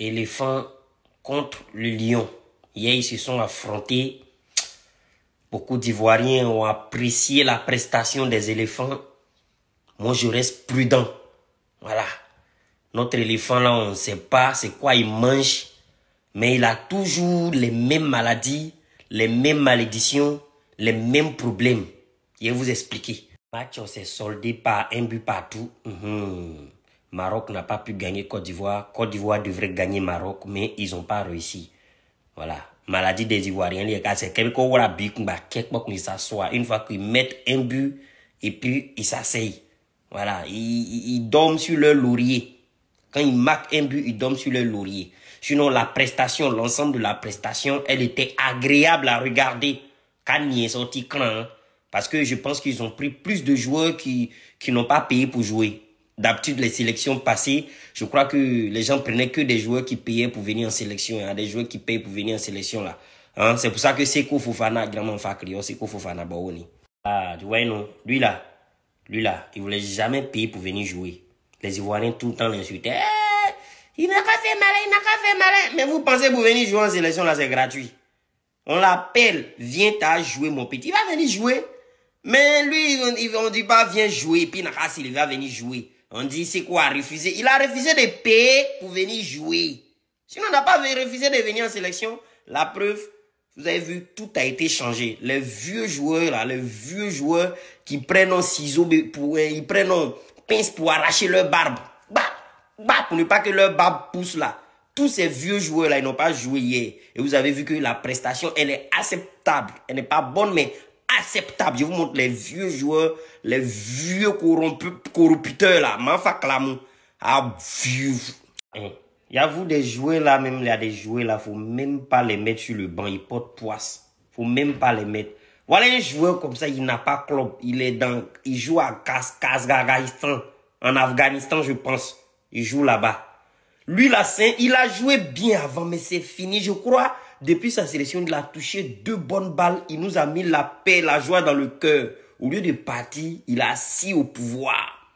éléphant contre le lion. Hier, ils se sont affrontés. Beaucoup d'Ivoiriens ont apprécié la prestation des éléphants. Moi, je reste prudent. Voilà. Notre éléphant, là, on ne sait pas c'est quoi il mange. Mais il a toujours les mêmes maladies, les mêmes malédictions, les mêmes problèmes. Je vais vous expliquer. Le match s'est soldé par un but partout. Maroc n'a pas pu gagner Côte d'Ivoire. Côte d'Ivoire devrait gagner Maroc, mais ils n'ont pas réussi. Voilà. Maladie des Ivoiriens, les gars, c'est quelque chose qui s'assoit. Une fois qu'ils mettent un but, et puis ils s'asseyent. Voilà. Ils dorment sur leur laurier. Quand ils marquent un but, ils dorment sur leur laurier. Sinon, la prestation, l'ensemble de la prestation, elle était agréable à regarder. Quand il est sorti cran, parce que je pense qu'ils ont pris plus de joueurs qui n'ont pas payé pour jouer. D'habitude, les sélections passées, je crois que les gens prenaient que des joueurs qui payaient pour venir en sélection. Il y a des joueurs qui payent pour venir en sélection là. Hein? C'est pour ça que Seko Fofana, grand Fakrio, Seko Fofana Baoni. Ah, tu vois, non. Lui là, il voulait jamais payer pour venir jouer. Les Ivoiriens tout le temps l'insultaient. Il n'a qu'à faire malin, il n'a qu'à faire malin. Mais vous pensez pour venir jouer en sélection là, c'est gratuit. On l'appelle, viens t'as jouer mon petit. Il va venir jouer. Mais lui, on dit pas viens jouer. Puis il va venir jouer. On dit c'est quoi refuser. Il a refusé de payer pour venir jouer. Sinon on n'a pas refusé de venir en sélection. La preuve, vous avez vu, tout a été changé. Les vieux joueurs là, les vieux joueurs qui prennent un ciseau pour, ils prennent un pince pour arracher leur barbe. Pour ne pas que leur barbe pousse là. Tous ces vieux joueurs là, ils n'ont pas joué hier. Et vous avez vu que la prestation, elle est acceptable. Elle n'est pas bonne, mais acceptable. Je vous montre les vieux joueurs, les vieux corrupteurs là. M'enfa clamou. Ah, vieux. Il y a vous des joueurs là, même il y a des joueurs là, faut même pas les mettre sur le banc. Ils portent poisse. Faut même pas les mettre. Voilà un joueur comme ça, il n'a pas club. Il joue à Kazakhistan. En Afghanistan, je pense. Il joue là-bas. Lui, là, il a joué bien avant, mais c'est fini. Je crois, depuis sa sélection, il a touché 2 bonnes balles. Il nous a mis la paix, la joie dans le cœur. Au lieu de partir, il a assis au pouvoir.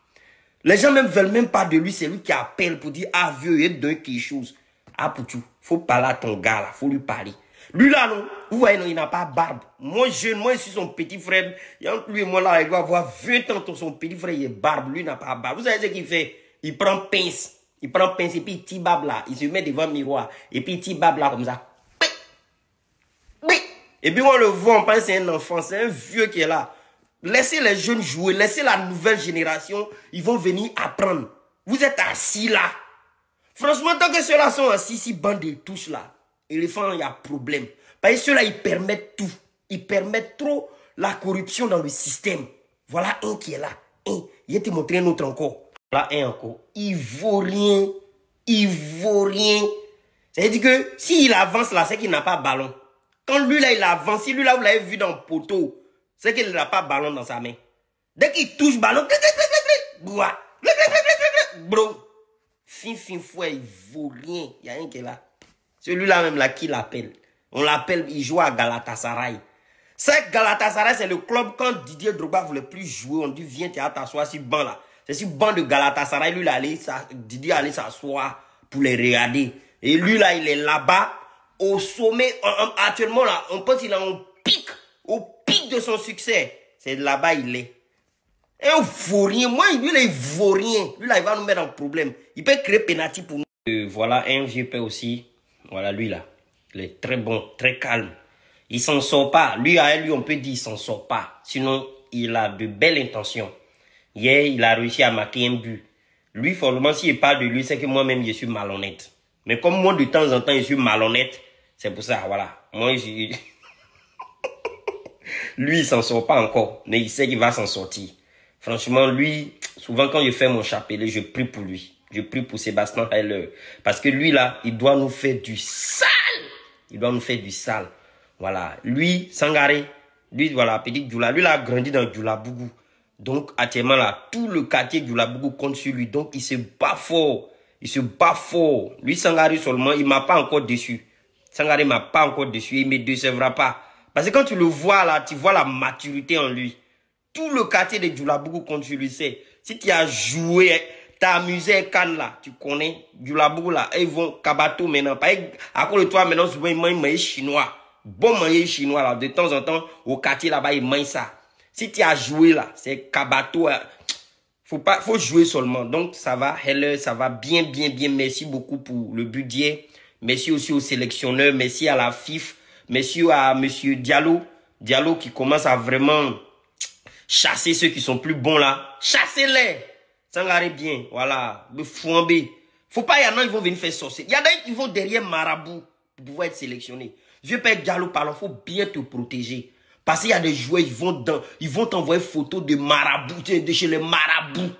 Les gens même veulent même pas de lui. C'est lui qui appelle pour dire, ah, vieux, il donne quelque chose. Ah, pour tout. Faut parler à ton gars, là. Faut lui parler. Lui, là, non. Vous voyez, non, il n'a pas barbe. Moi, jeune, moi, je suis son petit frère. Et entre lui et moi, là, il doit avoir 20 ans. Son petit frère, il est barbe. Lui, il n'a pas barbe. Vous savez ce qu'il fait? Il prend pince. Il prend pince et puis il tire barbe là. Il se met devant le miroir. Et puis il tire barbe là comme ça. Et puis on le voit, on pense que c'est un enfant. C'est un vieux qui est là. Laissez les jeunes jouer. Laissez la nouvelle génération. Ils vont venir apprendre. Vous êtes assis là. Franchement, tant que ceux-là sont assis, si bande de touches là, éléphant, il y a problème. Parce que ceux-là, ils permettent tout. Ils permettent trop la corruption dans le système. Voilà un qui est là. Un. Il va te montrer un autre encore. Là, un encore. Ivoirien. C'est-à-dire que s'il avance là, c'est qu'il n'a pas ballon. Quand lui là, il avance, si lui là, vous l'avez vu dans le poteau, c'est qu'il n'a pas ballon dans sa main. Dès qu'il touche ballon, bro. Fin fouet, ivoirien. Il y a un qui est là. Celui-là même là, qui l'appelle? On l'appelle, il joue à Galatasaray. C'est Galatasaray, c'est le club quand Didier Drogba voulait plus jouer. On dit, viens t'asseoir sur le banc là. C'est sur le banc de Galatasaray. Lui là, Didier allait s'asseoir pour les regarder. Et lui là, il est là-bas, au sommet. Actuellement là, on pense qu'il est au pic de son succès. C'est là-bas il est. Et un vaurien, moi, lui là, il vaurien. Lui là, il va nous mettre en problème. Il peut créer pénalty pour nous. Voilà un vieux père aussi. Voilà lui là. Il est très bon, très calme. Il s'en sort pas. Lui, à lui, on peut dire il s'en sort pas. Sinon, il a de belles intentions. Hier, il a réussi à marquer un but. Lui, forcément, s'il parle de lui, c'est que moi-même, je suis malhonnête. Mais comme moi, de temps en temps, je suis malhonnête, c'est pour ça, voilà. Moi, je... Lui, il s'en sort pas encore, mais il sait qu'il va s'en sortir. Franchement, lui, souvent, quand je fais mon chapelet, je prie pour lui. Je prie pour Sébastien Heller. Parce que lui, là, il doit nous faire du sale. Il doit nous faire du sale. Voilà. Lui, Sangaré, lui, voilà, petit Djoula. Lui, il a grandi dans Djoulabougou. Donc, actuellement, là, tout le quartier Djoulabougou compte sur lui. Donc, il se bat fort. Il se bat fort. Lui, Sangaré seulement, il m'a pas encore déçu. Sangaré m'a pas encore déçu. Il me décevra pas. Parce que quand tu le vois, là, tu vois la maturité en lui. Tout le quartier de Djoulabougou compte sur lui. Si tu as joué, t'as amusé Cannes là, tu connais, du Labou là, et ils vont Kabato maintenant. À cause de toi, maintenant, souvent, ils mangent chinois. Bon manger chinois là, de temps en temps, au quartier là-bas, ils mangent ça. Si tu as joué là, c'est Kabato. Faut jouer seulement. Donc, ça va, Heller, ça va bien, bien, bien. Merci beaucoup pour le budget. Merci aussi au sélectionneur. Merci à la FIF. Merci à monsieur Diallo. Diallo qui commence à vraiment chasser ceux qui sont plus bons là. Chassez-les. Ça m'arrive bien. Voilà. Le fouambé. Faut pas, il y en a, ils vont venir faire sorcier. Il y en a qui vont derrière Marabout pour pouvoir être sélectionnés. Vieux père Diallo, parlant, faut bien te protéger. Parce qu'il y a des joueurs, ils vont t'envoyer photos de Marabout, de chez les Marabouts.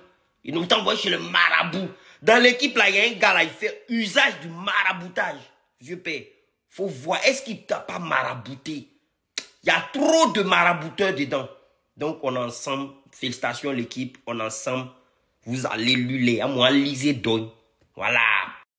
Ils vont t'envoyer chez les Marabouts. Dans l'équipe là, il y a un gars là, il fait usage du maraboutage. Vieux père, faut voir, est-ce qu'il t'a pas marabouté? Il y a trop de marabouteurs dedans. Donc, on est ensemble. Félicitations l'équipe. On est ensemble. Vous allez luler. À moi, lisez donne. Voilà.